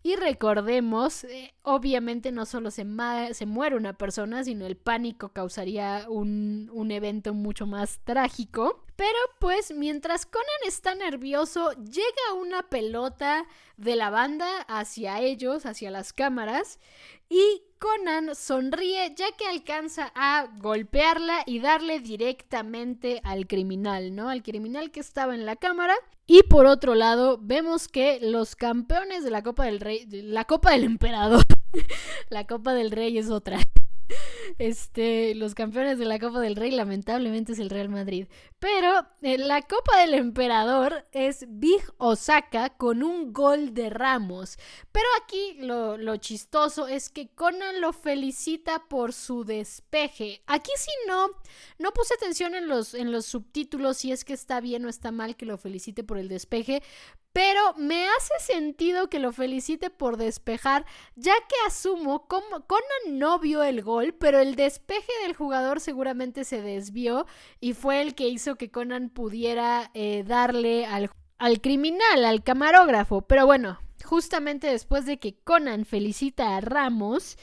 Y recordemos, obviamente no solo se muere una persona, sino el pánico causaría un evento mucho más trágico. Pero pues mientras Conan está nervioso, llega una pelota de la banda hacia ellos, hacia las cámaras, y Conan sonríe ya que alcanza a golpearla y darle directamente al criminal, ¿no? Al criminal que estaba en la cámara. Y por otro lado, vemos que los campeones de la Copa del Rey, la Copa del Emperador, la Copa del Rey es otra. Los campeones de la Copa del Rey lamentablemente es el Real Madrid, pero la Copa del Emperador es Big Osaka con un gol de Ramos. Pero aquí lo chistoso es que Conan lo felicita por su despeje. Aquí sí no puse atención en los subtítulos si es que está bien o está mal que lo felicite por el despeje, pero me hace sentido que lo felicite por despejar, ya que asumo como Conan no vio el gol, pero el despeje del jugador seguramente se desvió y fue el que hizo que Conan pudiera darle al criminal, al camarógrafo. Pero bueno, justamente después de que Conan felicita a Ramos,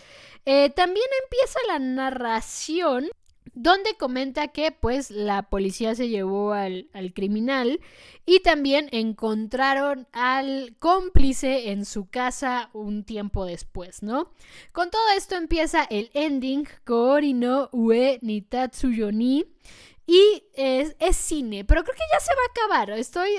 también empieza la narración donde comenta que pues la policía se llevó al criminal y también encontraron al cómplice en su casa un tiempo después, ¿no? Con todo esto empieza el ending, Koori no Ue ni Tatsuyo ni, y es cine, pero creo que ya se va a acabar. Estoy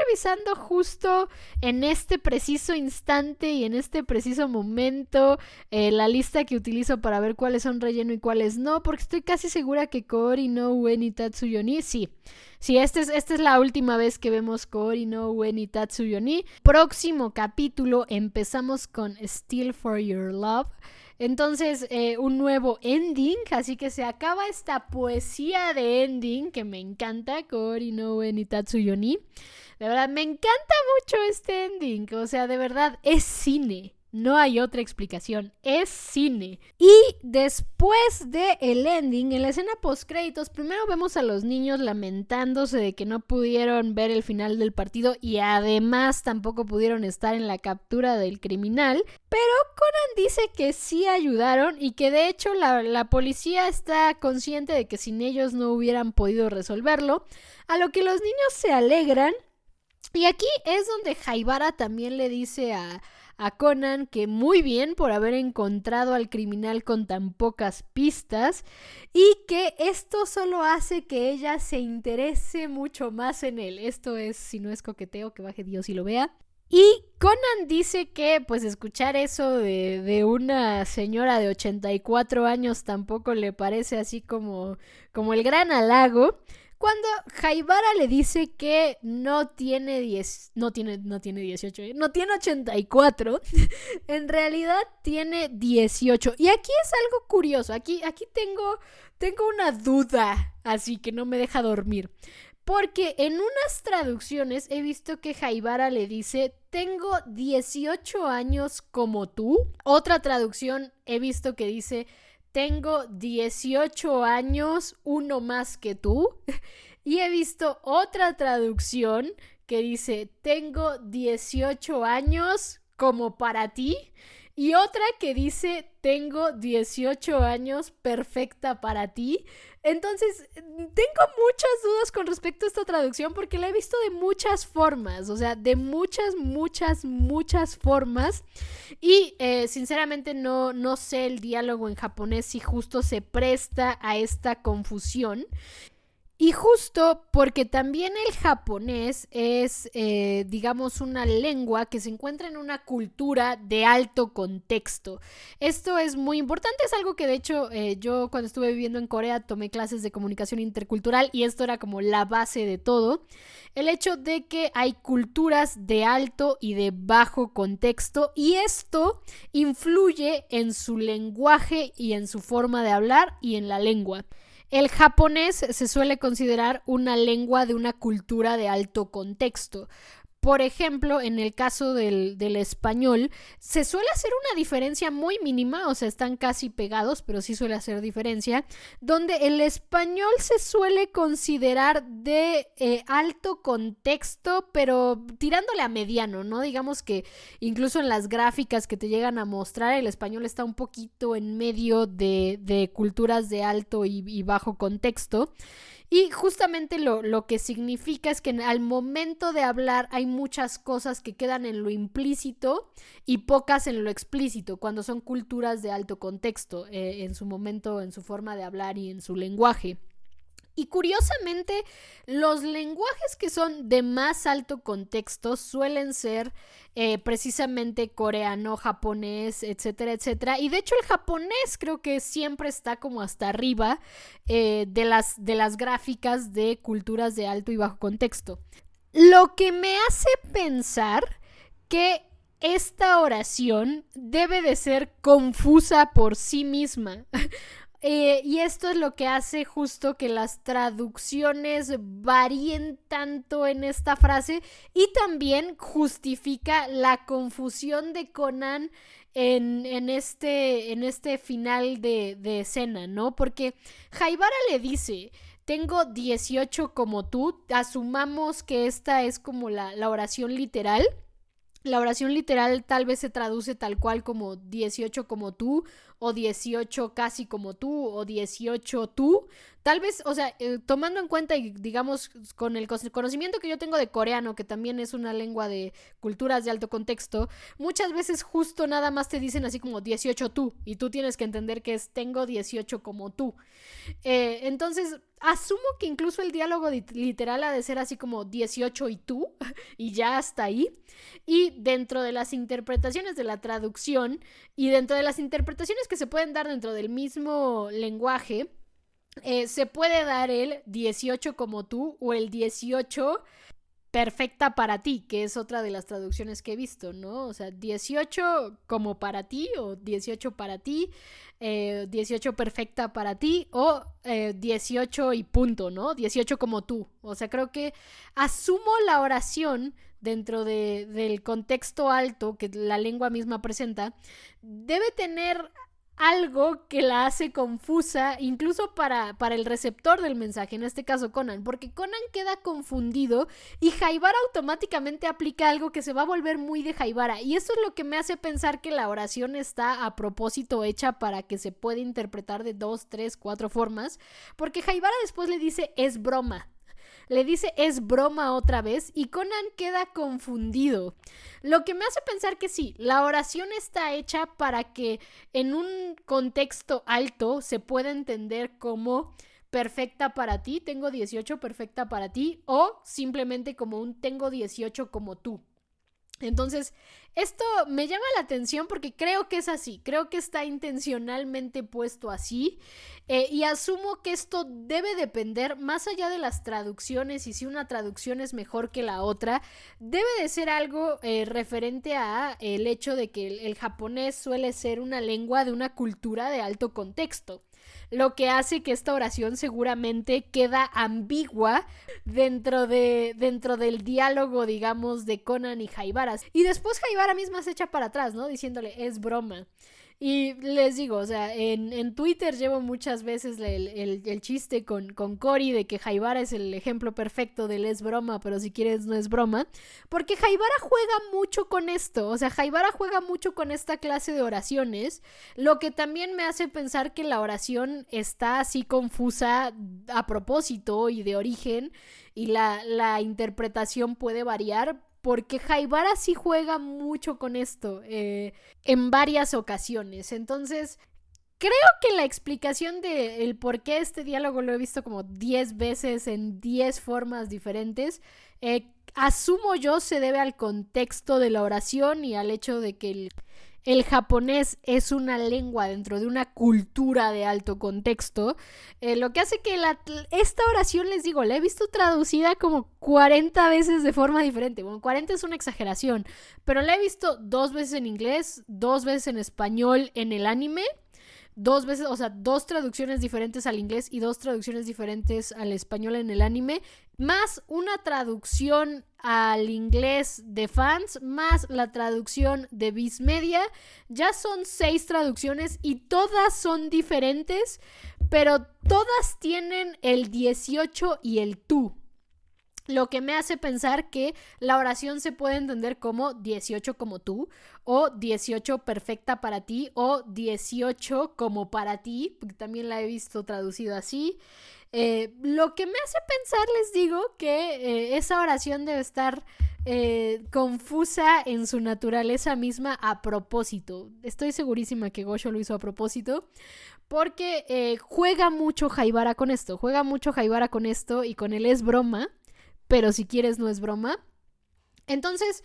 revisando justo en este preciso instante y en este preciso momento la lista que utilizo para ver cuáles son relleno y cuáles no, porque estoy casi segura que Koori no Ue ni Tatsuyo ni, sí, esta es la última vez que vemos Koori no Ue ni Tatsuyo ni. Próximo capítulo empezamos con Still for Your Love. Entonces, un nuevo ending, así que se acaba esta poesía de ending que me encanta, Koori no Ue ni Tatsuyo ni. De verdad, me encanta mucho este ending, o sea, de verdad, es cine. No hay otra explicación, es cine. Y después del ending, en la escena postcréditos, primero vemos a los niños lamentándose de que no pudieron ver el final del partido y además tampoco pudieron estar en la captura del criminal. Pero Conan dice que sí ayudaron y que de hecho la policía está consciente de que sin ellos no hubieran podido resolverlo, a lo que los niños se alegran. Y aquí es donde Haibara también le dice a Conan que muy bien por haber encontrado al criminal con tan pocas pistas y que esto solo hace que ella se interese mucho más en él. Esto es, si no es coqueteo, que baje Dios y lo vea. Y Conan dice que pues escuchar eso de una señora de 84 años tampoco le parece así como el gran halago, Cuando Haibara le dice que no tiene 18, no tiene 84, en realidad tiene 18. Y aquí es algo curioso, aquí tengo una duda, así que no me deja dormir. Porque en unas traducciones he visto que Haibara le dice, tengo 18 años como tú. Otra traducción he visto que dice, tengo 18 años, uno más que tú. Y he visto otra traducción que dice, tengo 18 años como para ti. Y otra que dice, tengo 18 años perfecta para ti. Entonces, tengo muchas dudas con respecto a esta traducción porque la he visto de muchas formas, o sea, de muchas formas. Y sinceramente no sé el diálogo en japonés si justo se presta a esta confusión. Y justo porque también el japonés es, digamos, una lengua que se encuentra en una cultura de alto contexto. Esto es muy importante, es algo que de hecho yo cuando estuve viviendo en Corea tomé clases de comunicación intercultural y esto era como la base de todo. El hecho de que hay culturas de alto y de bajo contexto y esto influye en su lenguaje y en su forma de hablar y en la lengua. El japonés se suele considerar una lengua de una cultura de alto contexto. Por ejemplo, en el caso del español, se suele hacer una diferencia muy mínima, o sea, están casi pegados, pero sí suele hacer diferencia, donde el español se suele considerar de alto contexto, pero tirándole a mediano, ¿no? Digamos que incluso en las gráficas que te llegan a mostrar, el español está un poquito en medio de culturas de alto y bajo contexto. Y justamente lo que significa es que al momento de hablar hay muchas cosas que quedan en lo implícito y pocas en lo explícito, cuando son culturas de alto contexto, en su momento, en su forma de hablar y en su lenguaje. Y curiosamente, los lenguajes que son de más alto contexto suelen ser precisamente coreano, japonés, etcétera, etcétera. Y de hecho el japonés creo que siempre está como hasta arriba de las gráficas de culturas de alto y bajo contexto. Lo que me hace pensar que esta oración debe de ser confusa por sí misma. Y esto es lo que hace justo que las traducciones varíen tanto en esta frase y también justifica la confusión de Conan en este final de escena, ¿no? Porque Haibara le dice, tengo 18 como tú, asumamos que esta es como la oración literal. La oración literal tal vez se traduce tal cual como 18 como tú, o 18 casi como tú, o 18 tú. Tal vez, o sea, tomando en cuenta y digamos con el conocimiento que yo tengo de coreano, que también es una lengua de culturas de alto contexto, muchas veces justo nada más te dicen así como 18 tú, y tú tienes que entender que es tengo 18 como tú. Entonces, asumo que incluso el diálogo literal ha de ser así como 18 y tú, y ya hasta ahí. Y dentro de las interpretaciones de la traducción y dentro de las interpretaciones que se pueden dar dentro del mismo lenguaje, se puede dar el 18 como tú o el 18 perfecta para ti, que es otra de las traducciones que he visto, ¿no? O sea, 18 como para ti o 18 para ti, 18 perfecta para ti o 18 y punto, ¿no? 18 como tú. O sea, creo que asumo la oración dentro del contexto alto que la lengua misma presenta, debe tener algo que la hace confusa incluso para el receptor del mensaje, en este caso Conan, porque Conan queda confundido y Haibara automáticamente aplica algo que se va a volver muy de Haibara, y eso es lo que me hace pensar que la oración está a propósito hecha para que se pueda interpretar de 2, 3, 4 formas, porque Haibara después le dice es broma. Le dice es broma otra vez y Conan queda confundido. Lo que me hace pensar que sí, la oración está hecha para que en un contexto alto se pueda entender como perfecta para ti, tengo 18 perfecta para ti, o simplemente como un tengo 18 como tú. Entonces, esto me llama la atención porque creo que es así, creo que está intencionalmente puesto así, y asumo que esto debe depender, más allá de las traducciones y si una traducción es mejor que la otra, debe de ser algo referente a el hecho de que el japonés suele ser una lengua de una cultura de alto contexto, lo que hace que esta oración seguramente queda ambigua dentro del diálogo, digamos, de Conan y Haibara. Y después Haibara misma se echa para atrás, ¿no? Diciéndole, es broma. Y les digo, o sea, en Twitter llevo muchas veces el chiste con Cory de que Haibara es el ejemplo perfecto del es broma, pero si quieres no es broma, porque Haibara juega mucho con esto, o sea, Haibara juega mucho con esta clase de oraciones, lo que también me hace pensar que la oración está así confusa a propósito y de origen, y la interpretación puede variar, porque Haibara sí juega mucho con esto en varias ocasiones. Entonces, creo que la explicación de el por qué este diálogo lo he visto como 10 veces en 10 formas diferentes, asumo yo se debe al contexto de la oración y al hecho de que el japonés es una lengua dentro de una cultura de alto contexto, lo que hace que esta oración, les digo, la he visto traducida como 40 veces de forma diferente. Bueno, 40 es una exageración, pero la he visto 2 veces en inglés, 2 veces en español en el anime, 2 veces, o sea, 2 traducciones diferentes al inglés y 2 traducciones diferentes al español en el anime, más una traducción al inglés de fans, más la traducción de Viz Media. Ya son 6 traducciones y todas son diferentes, pero todas tienen el 18 y el tú. Lo que me hace pensar que la oración se puede entender como 18 como tú, o 18 perfecta para ti, o 18 como para ti, porque también la he visto traducido así. Lo que me hace pensar, les digo, que esa oración debe estar confusa en su naturaleza misma a propósito. Estoy segurísima que Gosho lo hizo a propósito, porque juega mucho Haibara con esto, y con él es broma, pero si quieres no es broma. Entonces,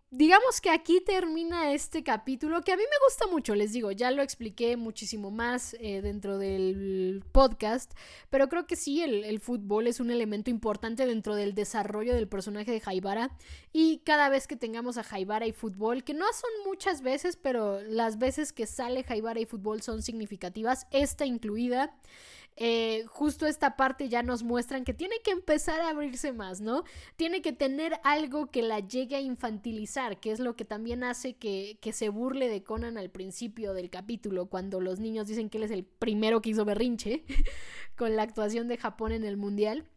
digamos que aquí termina este capítulo, que a mí me gusta mucho, les digo, ya lo expliqué muchísimo más dentro del podcast, pero creo que sí, el fútbol es un elemento importante dentro del desarrollo del personaje de Haibara, y cada vez que tengamos a Haibara y fútbol, que no son muchas veces, pero las veces que sale Haibara y fútbol son significativas, esta incluida. Justo esta parte ya nos muestran que tiene que empezar a abrirse más, ¿no? Tiene que tener algo que la llegue a infantilizar, que es lo que también hace que se burle de Conan al principio del capítulo, cuando los niños dicen que él es el primero que hizo berrinche con la actuación de Japón en el mundial.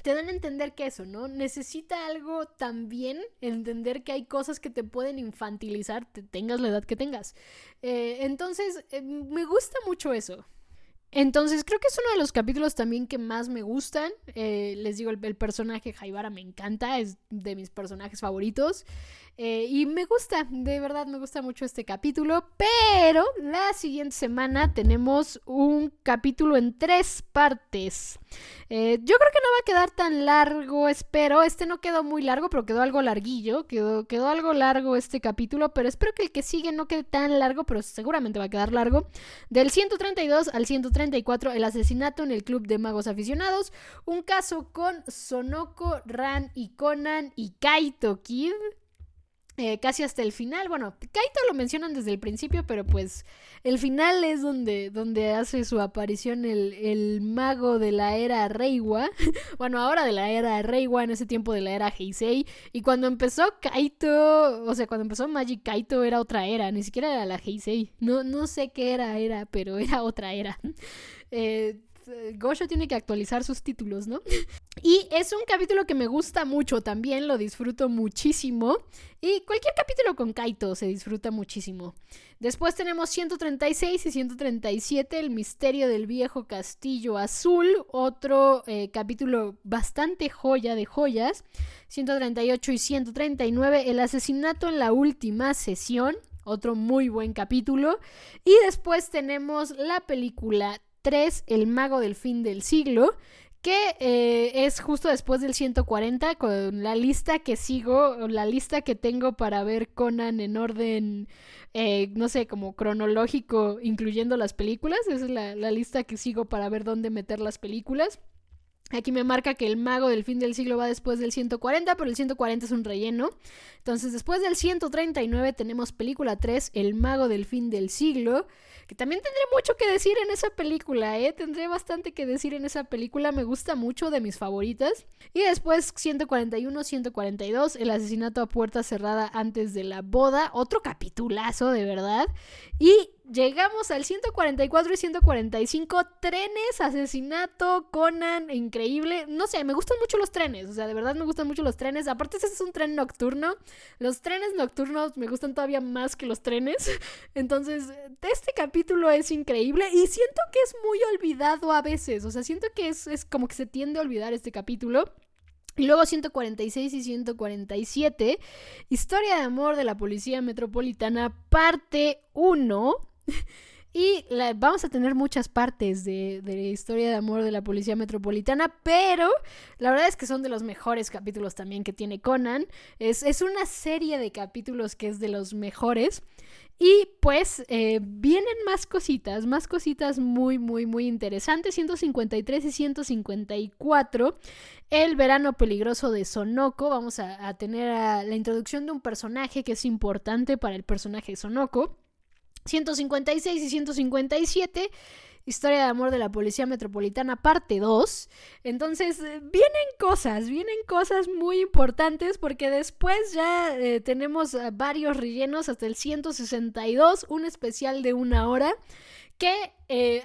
Te dan a entender que eso, ¿no? Necesita algo también, entender que hay cosas que te pueden infantilizar, te tengas la edad que tengas. Entonces, me gusta mucho eso. Entonces creo que es uno de los capítulos también que más me gustan. Les digo, el personaje Haibara me encanta, es de mis personajes favoritos. Y me gusta, de verdad me gusta mucho este capítulo. Pero la siguiente semana tenemos un capítulo en 3 partes. Yo creo que no va a quedar tan largo, espero. Este no quedó muy largo, pero quedó algo larguillo. Quedó algo largo este capítulo, pero espero que el que sigue no quede tan largo, pero seguramente va a quedar largo. Del 132 al 134, el asesinato en el club de magos aficionados. Un caso con Sonoko, Ran y Conan y Kaito Kid. Casi hasta el final. Bueno, Kaito lo mencionan desde el principio, pero pues el final es donde hace su aparición el mago de la era Reiwa. Bueno, ahora de la era Reiwa, en ese tiempo de la era Heisei. Y cuando empezó Kaito, o sea, cuando empezó Magic Kaito era otra era, ni siquiera era la Heisei. No sé qué era, pero era otra era. Gosho tiene que actualizar sus títulos, ¿no? Y es un capítulo que me gusta mucho también, lo disfruto muchísimo. Y cualquier capítulo con Kaito se disfruta muchísimo. Después tenemos 136 y 137, el misterio del viejo castillo azul. Otro capítulo bastante joya de joyas. 138 y 139, el asesinato en la última sesión. Otro muy buen capítulo. Y después tenemos la película 3, El mago del fin del siglo, que es justo después del 140, con la lista que sigo, o la lista que tengo para ver Conan en orden, no sé, como cronológico, incluyendo las películas. Esa es la lista que sigo para ver dónde meter las películas. Aquí me marca que el mago del fin del siglo va después del 140, pero el 140 es un relleno. Entonces, después del 139 tenemos película 3, El mago del fin del siglo, que también tendré mucho que decir en esa película, tendré bastante que decir en esa película, me gusta mucho, de mis favoritas. Y después 141, 142, El asesinato a puerta cerrada antes de la boda, otro capitulazo de verdad. Y llegamos al 144 y 145, trenes, asesinato, Conan, increíble. No sé, me gustan mucho los trenes, o sea, de verdad me gustan mucho los trenes. Aparte, este es un tren nocturno. Los trenes nocturnos me gustan todavía más que los trenes. Entonces, este capítulo es increíble y siento que es muy olvidado a veces. O sea, siento que es como que se tiende a olvidar este capítulo. Y luego 146 y 147, Historia de amor de la Policía Metropolitana, parte 1. Y vamos a tener muchas partes de Historia de amor de la Policía Metropolitana, pero la verdad es que son de los mejores capítulos también que tiene Conan. Es una serie de capítulos que es de los mejores. Y pues vienen más cositas muy, muy, muy interesantes. 153 y 154, El verano peligroso de Sonoko. Vamos a tener la introducción de un personaje que es importante para el personaje de Sonoko. 156 y 157, Historia de amor de la Policía Metropolitana, parte 2. Entonces, vienen cosas muy importantes, porque después ya tenemos varios rellenos hasta el 162, un especial de 1 hora, que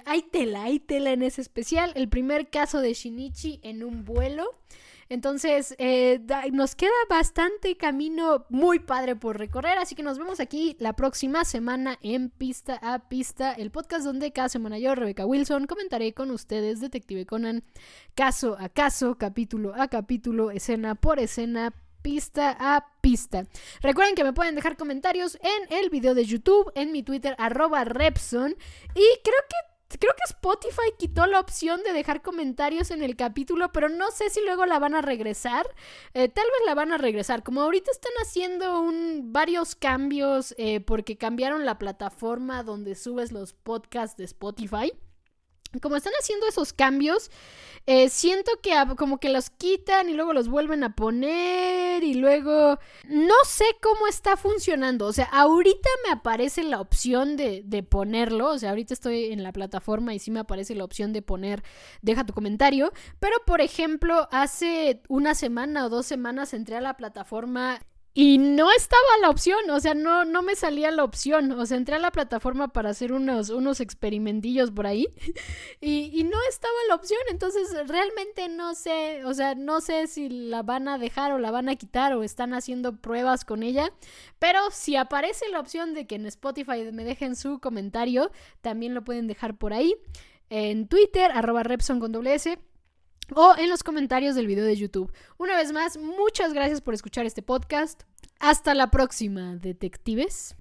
hay tela en ese especial. El primer caso de Shinichi en un vuelo. Entonces, nos queda bastante camino muy padre por recorrer, así que nos vemos aquí la próxima semana en Pista a Pista, el podcast donde cada semana yo, Rebeca Wilson, comentaré con ustedes Detective Conan, caso a caso, capítulo a capítulo, escena por escena, pista a pista. Recuerden que me pueden dejar comentarios en el video de YouTube, en mi Twitter, @Repson, y creo que Spotify quitó la opción de dejar comentarios en el capítulo, pero no sé si luego la van a regresar. Tal vez la van a regresar. Como ahorita están haciendo varios cambios porque cambiaron la plataforma donde subes los podcasts de Spotify. Como están haciendo esos cambios, siento que como que los quitan y luego los vuelven a poner y luego no sé cómo está funcionando. O sea, ahorita me aparece la opción de ponerlo. O sea, ahorita estoy en la plataforma y sí me aparece la opción de poner deja tu comentario. Pero, por ejemplo, hace 1 semana o 2 semanas entré a la plataforma y no estaba la opción, o sea, no me salía la opción. O sea, entré a la plataforma para hacer unos experimentillos por ahí y no estaba la opción. Entonces, realmente no sé, o sea, no sé si la van a dejar o la van a quitar o están haciendo pruebas con ella. Pero si aparece la opción de que en Spotify me dejen su comentario, también lo pueden dejar por ahí. En Twitter, @Repson con doble S. O en los comentarios del video de YouTube. Una vez más, muchas gracias por escuchar este podcast. Hasta la próxima, detectives.